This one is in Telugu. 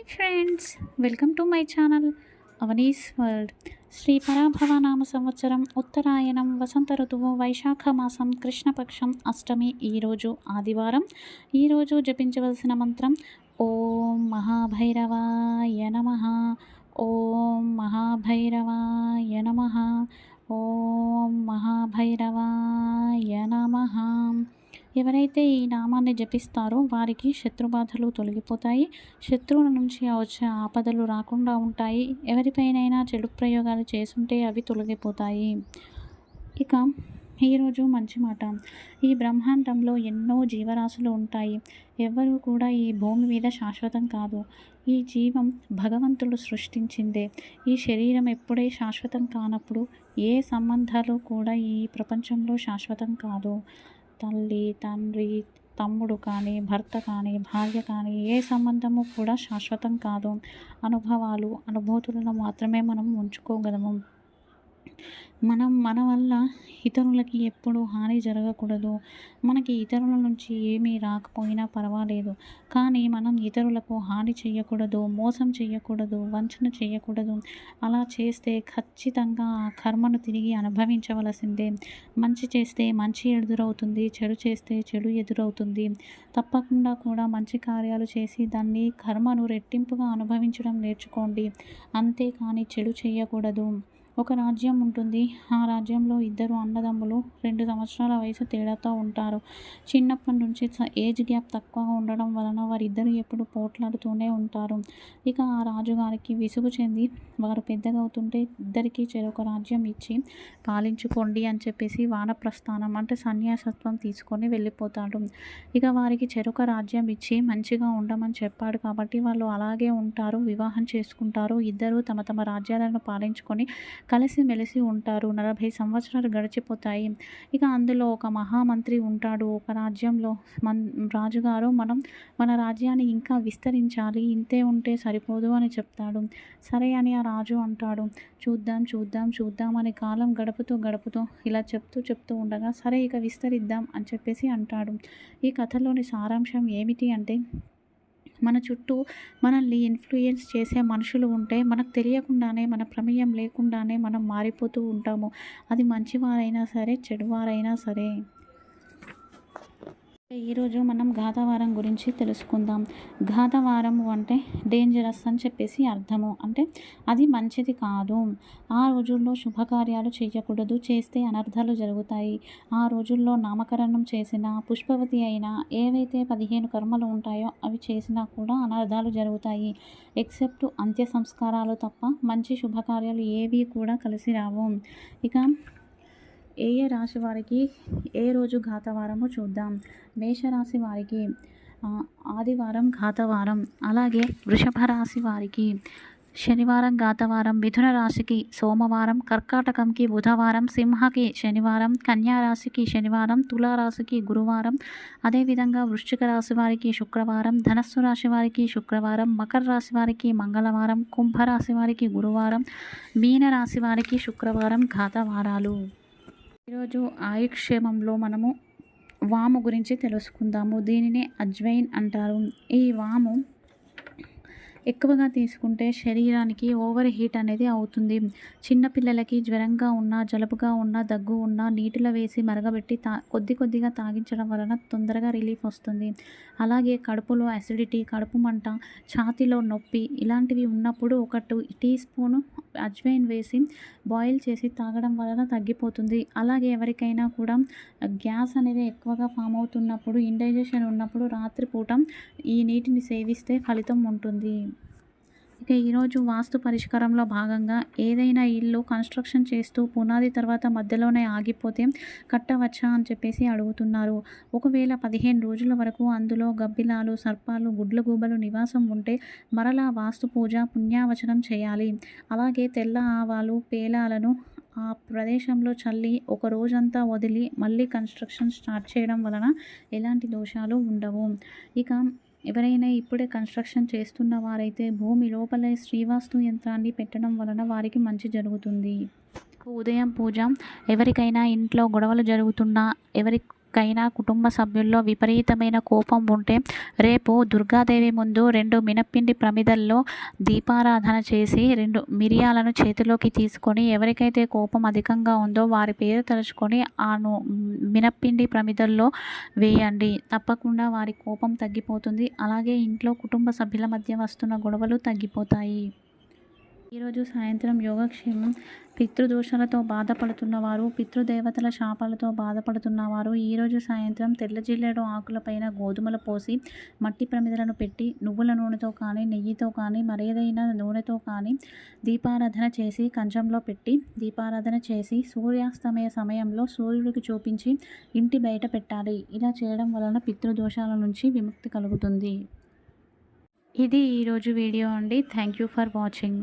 Friends, welcome to my channel Avani's world. Sri Parabhava నామ సంవత్సరం ఉత్తరాయణం వసంత ఋతువు వైశాఖ మాసం కృష్ణపక్షం అష్టమి. ఈరోజు ఆదివారం. ఈరోజు జపించవలసిన మంత్రం ఓం మహాభైరవాయ నమః, ఓం మహాభైరవాయ నమః, ఓం మహాభైరవాయ నమః. ఎవరైతే ఈ నామాన్ని జపిస్తారో వారికి శత్రుబాధలు తొలగిపోతాయి, శత్రువుల నుంచి వచ్చే ఆపదలు రాకుండా ఉంటాయి. ఎవరిపైనైనా చెడు ప్రయోగాలు చేసుంటే అవి తొలగిపోతాయి. ఇక ఈరోజు మంచి మాట. ఈ బ్రహ్మాండంలో ఎన్నో జీవరాశులు ఉంటాయి. ఎవ్వరూ కూడా ఈ భూమి మీద శాశ్వతం కాదు. ఈ జీవం భగవంతుడు సృష్టించిందే. ఈ శరీరం ఎప్పుడే శాశ్వతం కానప్పుడు ఏ సంబంధాలు కూడా ఈ ప్రపంచంలో శాశ్వతం కాదు. తల్లి, తండ్రి, తమ్ముడు కానీ, భర్త కానీ, భార్య కానీ ఏ సంబంధము కూడా శాశ్వతం కాదు. అనుభవాలు, అనుభూతులను మాత్రమే మనం ఉంచుకోగలము. మన వల్ల ఇతరులకి ఎప్పుడూ హాని జరగకూడదు. మనకి ఇతరుల నుంచి ఏమీ రాకపోయినా పర్వాలేదు, కానీ మనం ఇతరులకు హాని చేయకూడదు, మోసం చేయకూడదు, వంచన చేయకూడదు. అలా చేస్తే ఖచ్చితంగా ఆ కర్మను తిరిగి అనుభవించవలసిందే. మంచి చేస్తే మంచి ఎదురవుతుంది, చెడు చేస్తే చెడు ఎదురవుతుంది. తప్పకుండా కూడా మంచి కార్యాలు చేసి దాన్ని కర్మను రెట్టింపుగా అనుభవించడం నేర్చుకోండి. అంతేకాని చెడు చేయకూడదు. ఒక రాజ్యం ఉంటుంది. ఆ రాజ్యంలో ఇద్దరు అన్నదమ్ములు 2 సంవత్సరాల వయసు తేడాతో ఉంటారు. చిన్నప్పటి నుంచి ఏజ్ గ్యాప్ తక్కువగా ఉండడం వలన వారిద్దరు ఎప్పుడు పోట్లాడుతూనే ఉంటారు. ఇక ఆ రాజుగారికి విసుగు చెంది వారు పెద్దగా అవుతుంటే ఇద్దరికీ చెరొక రాజ్యం ఇచ్చి పాలించుకోండి అని చెప్పేసి వానప్రస్థానం అంటే సన్యాసత్వం తీసుకొని వెళ్ళిపోతాడు. ఇక వారికి చెరొక రాజ్యం ఇచ్చి మంచిగా ఉండమని చెప్పాడు కాబట్టి వాళ్ళు అలాగే ఉంటారు, వివాహం చేసుకుంటారు. ఇద్దరు తమ తమ రాజ్యాలను పాలించుకొని కలిసిమెలిసి ఉంటారు. 40 సంవత్సరాలు గడిచిపోతాయి. ఇక అందులో ఒక మహామంత్రి ఉంటాడు. ఒక రాజ్యంలో రాజుగారు మన రాజ్యాన్ని ఇంకా విస్తరించాలి, ఇంతే ఉంటే సరిపోదు అని చెప్తాడు. సరే అని ఆ రాజు అంటాడు. చూద్దాం చూద్దాం చూద్దాం అని కాలం గడుపుతూ ఇలా చెప్తూ ఉండగా సరే ఇక విస్తరిద్దాం అని చెప్పేసి అంటాడు. ఈ కథలోని సారాంశం ఏమిటి అంటే, మన చుట్టూ మనల్ని ఇన్ఫ్లుయెన్స్ చేసే మనుషులు ఉంటే మనకు తెలియకుండానే, మన ప్రమేయం లేకుండానే మనం మారిపోతూ ఉంటాము. అది మంచివారైనా సరే, చెడువారైనా సరే. ఈరోజు మనం ఘాతవారం గురించి తెలుసుకుందాం. ఘాతవారము అంటే డేంజరస్ అని చెప్పేసి అర్థము. అంటే అది మంచిది కాదు. ఆ రోజుల్లో శుభకార్యాలు చేయకూడదు, చేస్తే అనర్థాలు జరుగుతాయి. ఆ రోజుల్లో నామకరణం చేసినా, పుష్పవతి అయినా, ఏవైతే 15 కర్మలు ఉంటాయో అవి చేసినా కూడా అనర్థాలు జరుగుతాయి. ఎక్సెప్ట్ అంత్య సంస్కారాలు తప్ప మంచి శుభకార్యాలు ఏవి కూడా కలిసి రావు. ఇక ఏ రాశి వారికి ఏ రోజు ఘాతవారము చూద్దాం. మేషరాశి వారికి ఆదివారం ఘాతవారం. అలాగే వృషభ రాశి వారికి శనివారం ఘాతవారం, మిథున రాశికి సోమవారం, కర్కాటకంకి బుధవారం, సింహకి శనివారం, కన్యా రాశికి శనివారం, తులారాశికి గురువారం, అదేవిధంగా వృశ్చిక రాశి వారికి శుక్రవారం, ధనస్సు రాశి వారికి శుక్రవారం, మకర రాశి వారికి మంగళవారం, కుంభరాశి వారికి గురువారం, మీన రాశి వారికి శుక్రవారం ఘాతవారాలు. ఈరోజు ఆయుక్షేమంలో మనము వాము గురించి తెలుసుకుందాము. దీనిని అజ్వైన్ అంటారు. ఈ వాము ఎక్కువగా తీసుకుంటే శరీరానికి ఓవర్ హీట్ అనేది అవుతుంది. చిన్నపిల్లలకి జ్వరంగా ఉన్నా, జలుబుగా ఉన్నా, దగ్గు ఉన్నా నీటిలో వేసి మరగబెట్టి కొద్దిగా తాగించడం వలన తొందరగా రిలీఫ్ వస్తుంది. అలాగే కడుపులో అసిడిటీ, కడుపు మంట, ఛాతీలో నొప్పి ఇలాంటివి ఉన్నప్పుడు ఒక 2 టీ స్పూను అజ్వైన్ వేసి బాయిల్ చేసి తాగడం వలన తగ్గిపోతుంది. అలాగే ఎవరికైనా కూడా గ్యాస్ అనేది ఎక్కువగా ఫామ్ అవుతున్నప్పుడు, ఇండైజెషన్ ఉన్నప్పుడు రాత్రిపూట ఈ నీటిని సేవిస్తే ఫలితం ఉంటుంది. ఇక ఈరోజు వాస్తు పరిష్కారంలో భాగంగా ఏదైనా ఇల్లు కన్స్ట్రక్షన్ చేస్తూ పునాది తర్వాత మధ్యలోనే ఆగిపోతే కట్టవచ్చా అని చెప్పేసి అడుగుతున్నారు. ఒకవేళ 15 రోజుల వరకు అందులో గబ్బిలాలు, సర్పాలు, గుడ్లగూబలు నివాసం ఉంటే మరలా వాస్తు పూజ, పుణ్యావచనం చేయాలి. అలాగే తెల్ల ఆవాలు, పేలాలను ఆ ప్రదేశంలో చల్లి ఒక రోజంతా వదిలి మళ్ళీ కన్స్ట్రక్షన్ స్టార్ట్ చేయడం వలన ఎలాంటి దోషాలు ఉండవు. ఇక ఎవరైనా ఇప్పుడే కన్స్ట్రక్షన్ చేస్తున్న వారైతే భూమి లోపలే శ్రీవాస్తు యంత్రాన్ని పెట్టడం వలన వారికి మంచి జరుగుతుంది. ఉదయం పూజ. ఎవరికైనా ఇంట్లో గొడవలు జరుగుతున్నా, ఎవరికైనా కుటుంబ సభ్యుల్లో విపరీతమైన కోపం ఉంటే రేపు దుర్గాదేవి ముందు 2 మినప్పిండి ప్రమిదల్లో దీపారాధన చేసి 2 మిరియాలను చేతిలోకి తీసుకొని ఎవరికైతే కోపం అధికంగా ఉందో వారి పేరు తలుచుకొని మినప్పిండి ప్రమిదల్లో వేయండి. తప్పకుండా వారి కోపం తగ్గిపోతుంది. అలాగే ఇంట్లో కుటుంబ సభ్యుల మధ్య వస్తున్న గొడవలు తగ్గిపోతాయి. ఈరోజు సాయంత్రం యోగక్షేమం. పితృదోషాలతో బాధపడుతున్నవారు, పితృదేవతల శాపాలతో బాధపడుతున్నవారు ఈరోజు సాయంత్రం తెల్ల జిల్లేడు ఆకులపైన గోధుమలు పోసి మట్టి ప్రమిదలను పెట్టి నువ్వుల నూనెతో కానీ నెయ్యితో కానీ మరేదైనా నూనెతో కానీ దీపారాధన చేసి కంచంలో పెట్టి దీపారాధన చేసి సూర్యాస్తమయ సమయంలో సూర్యుడికి చూపించి ఇంటి బయట పెట్టాలి. ఇలా చేయడం వలన పితృదోషాల నుంచి విముక్తి కలుగుతుంది. ఇది ఈరోజు వీడియో అండి. Thank you for watching.